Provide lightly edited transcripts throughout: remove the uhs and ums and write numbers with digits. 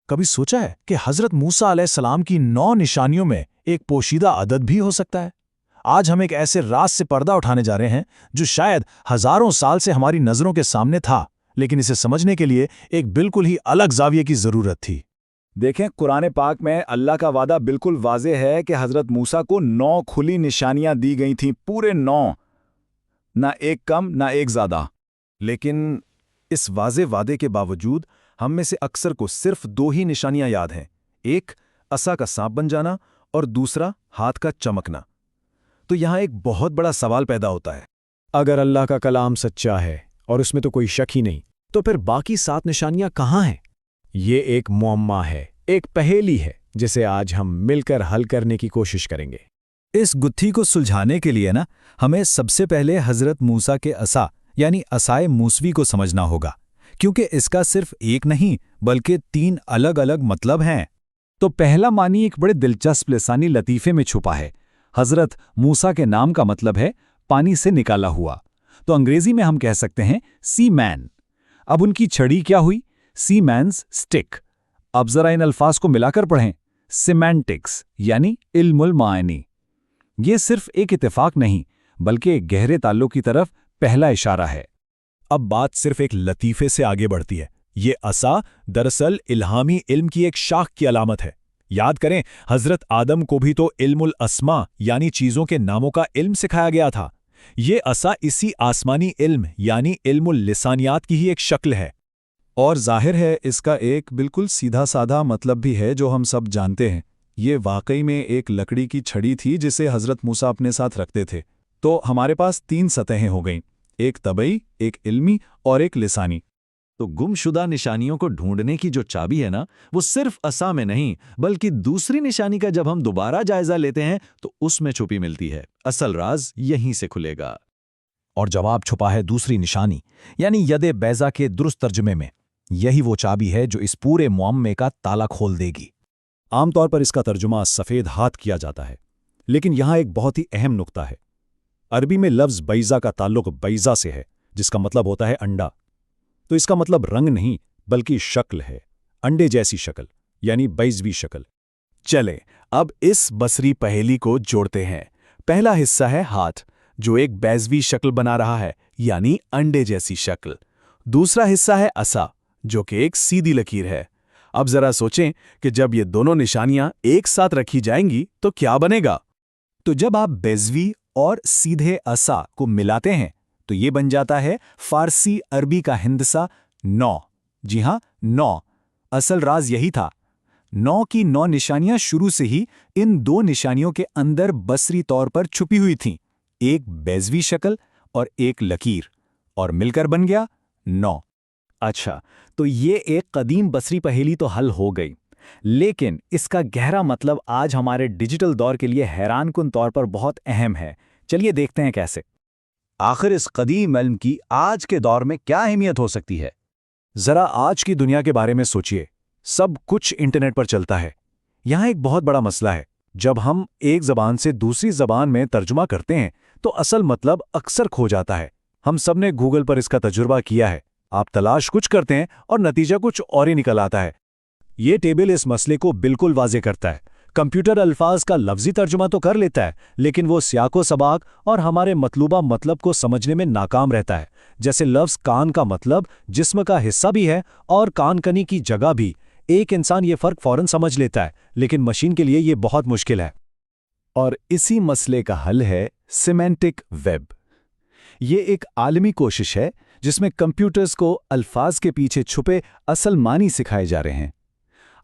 کبھی سوچا ہے کہ حضرت موسیٰ علیہ السلام کی 9 نشانیوں میں ایک پوشیدہ عدد بھی ہو سکتا ہے؟ آج ہم ایک ایسے راز سے پردہ اٹھانے جا رہے ہیں جو شاید ہزاروں سال سے ہماری نظروں کے سامنے تھا، لیکن اسے سمجھنے کے لیے ایک بالکل ہی الگ زاویے کی ضرورت تھی۔ دیکھیں، قرآن پاک میں اللہ کا وعدہ بالکل واضح ہے کہ حضرت موسیٰ کو 9 کھلی نشانیاں دی گئی تھیں، پورے 9، نہ ایک کم نہ ایک زیادہ۔ لیکن اس واضح وعدے کے باوجود ہم میں سے اکثر کو صرف 2 ہی نشانیاں یاد ہیں، ایک عصا کا سانپ بن جانا اور دوسرا ہاتھ کا چمکنا۔ تو یہاں ایک بہت بڑا سوال پیدا ہوتا ہے، اگر اللہ کا کلام سچا ہے اور اس میں تو کوئی شک ہی نہیں، تو پھر باقی 7 نشانیاں کہاں ہیں؟ یہ ایک معمہ ہے، ایک پہیلی ہے جسے آج ہم مل کر حل کرنے کی کوشش کریں گے۔ اس گتھی کو سلجھانے کے لیے ہمیں سب سے پہلے حضرت موسیٰ کے عصا یعنی عصائے موسوی کو سمجھنا ہوگا، کیونکہ اس کا صرف ایک نہیں بلکہ 3 الگ الگ مطلب ہیں۔ تو پہلا معنی ایک بڑے دلچسپ لسانی لطیفے میں چھپا ہے۔ حضرت موسیٰ کے نام کا مطلب ہے پانی سے نکالا ہوا، تو انگریزی میں ہم کہہ سکتے ہیں سی مین۔ اب ان کی چھڑی کیا ہوئی؟ C means stick. اب ذرا ان الفاظ کو ملا کر پڑھیں، سیمینٹکس یعنی علم المعانی۔ یہ صرف ایک اتفاق نہیں بلکہ ایک گہرے تعلق کی طرف پہلا اشارہ ہے۔ اب بات صرف ایک لطیفے سے آگے بڑھتی ہے۔ یہ عصا دراصل الہامی علم کی ایک شاخ کی علامت ہے۔ یاد کریں، حضرت آدم کو بھی تو علم الاسماء یعنی چیزوں کے ناموں کا علم سکھایا گیا تھا۔ یہ عصا اسی آسمانی علم یعنی علم اللسانیات کی ہی ایک شکل ہے۔ اور ظاہر ہے اس کا ایک بالکل سیدھا سادہ مطلب بھی ہے جو ہم سب جانتے ہیں۔ یہ واقعی میں ایک لکڑی کی چھڑی تھی جسے حضرت موسیٰ اپنے ساتھ رکھتے تھے۔ تو ہمارے پاس 3 سطحیں ہو گئیں، ایک طبعی، ایک علمی اور ایک لسانی۔ تو گم شدہ نشانیوں کو ڈھونڈنے کی جو چابی ہے وہ صرف عصا میں نہیں بلکہ دوسری نشانی کا جب ہم دوبارہ جائزہ لیتے ہیں تو اس میں چھپی ملتی ہے۔ اصل راز یہیں سے کھلے گا۔ اور جواب چھپا ہے دوسری نشانی یعنی ید بیضا کے درست ترجمے میں۔ یہی وہ چابی ہے جو اس پورے معمے کا تالا کھول دے گی۔ عام طور پر اس کا ترجمہ سفید ہاتھ کیا جاتا ہے، لیکن یہاں ایک بہت ہی اہم نقطہ ہے۔ عربی میں لفظ بیضا کا تعلق بیضا سے ہے جس کا مطلب ہوتا ہے انڈا۔ تو اس کا مطلب رنگ نہیں بلکہ شکل ہے، انڈے جیسی شکل یعنی بیضوی شکل۔ چلیں اب اس بصری پہیلی کو جوڑتے ہیں۔ پہلا حصہ ہے ہاتھ جو ایک بیضوی شکل بنا رہا ہے یعنی انڈے جیسی شکل۔ دوسرا حصہ ہے عصا جو کہ ایک سیدھی لکیر ہے۔ اب ذرا سوچیں کہ جب یہ دونوں نشانیاں ایک ساتھ رکھی جائیں گی تو کیا بنے گا؟ تو جب آپ بیضوی اور سیدھے عصا کو ملاتے ہیں تو یہ بن جاتا ہے فارسی عربی کا ہندسہ 9۔ جی ہاں، 9۔ اصل راز یہی تھا۔ 9 کی 9 نشانیاں شروع سے ہی ان 2 نشانیوں کے اندر بصری طور پر چھپی ہوئی تھیں، ایک بیضوی شکل اور ایک لکیر، اور مل کر بن گیا 9۔ اچھا، تو یہ ایک قدیم بصری پہیلی تو حل ہو گئی، لیکن اس کا گہرا مطلب آج ہمارے ڈیجیٹل دور کے لیے حیران کن طور پر بہت اہم ہے۔ چلیے دیکھتے ہیں کیسے۔ آخر اس قدیم علم کی آج کے دور میں کیا اہمیت ہو سکتی ہے؟ ذرا آج کی دنیا کے بارے میں سوچئے، سب کچھ انٹرنیٹ پر چلتا ہے۔ یہاں ایک بہت بڑا مسئلہ ہے، جب ہم ایک زبان سے دوسری زبان میں ترجمہ کرتے ہیں تو اصل مطلب اکثر کھو جاتا ہے۔ ہم سب نے گوگل پر اس کا تجربہ کیا ہے۔ آپ تلاش کچھ کرتے ہیں اور نتیجہ کچھ اور ہی نکل آتا ہے۔ یہ ٹیبل اس مسئلے کو بالکل واضح کرتا ہے۔ کمپیوٹر الفاظ کا لفظی ترجمہ تو کر لیتا ہے، لیکن وہ سیاق و سباق اور ہمارے مطلوبہ مطلب کو سمجھنے میں ناکام رہتا ہے۔ جیسے لفظ کان کا مطلب جسم کا حصہ بھی ہے اور کان کنی کی جگہ بھی۔ ایک انسان یہ فرق فوراً سمجھ لیتا ہے، لیکن مشین کے لیے یہ بہت مشکل ہے۔ اور اسی مسئلے کا حل ہے سیمینٹک ویب۔ یہ ایک عالمی کوشش ہے جس میں کمپیوٹرز کو الفاظ کے پیچھے چھپے اصل معنی سکھائے جا رہے ہیں۔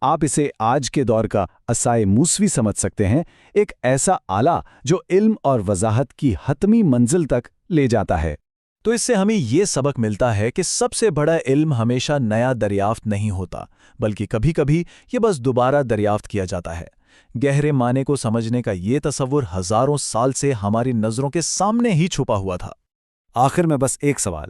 آپ اسے آج کے دور کا عصائے موسوی سمجھ سکتے ہیں، ایک ایسا آلہ جو علم اور وضاحت کی حتمی منزل تک لے جاتا ہے۔ تو اس سے ہمیں یہ سبق ملتا ہے کہ سب سے بڑا علم ہمیشہ نیا دریافت نہیں ہوتا، بلکہ کبھی کبھی یہ بس دوبارہ دریافت کیا جاتا ہے۔ گہرے معنی کو سمجھنے کا یہ تصور ہزاروں سال سے ہماری نظروں کے سامنے ہی چھپا ہوا تھا۔ آخر میں بس ایک سوال،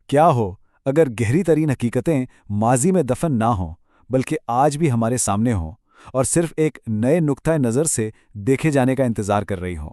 کیا ہو اگر گہری ترین حقیقتیں ماضی میں دفن نہ ہوں بلکہ آج بھی ہمارے سامنے ہوں اور صرف ایک نئے نقطۂ نظر سے دیکھے جانے کا انتظار کر رہی ہوں؟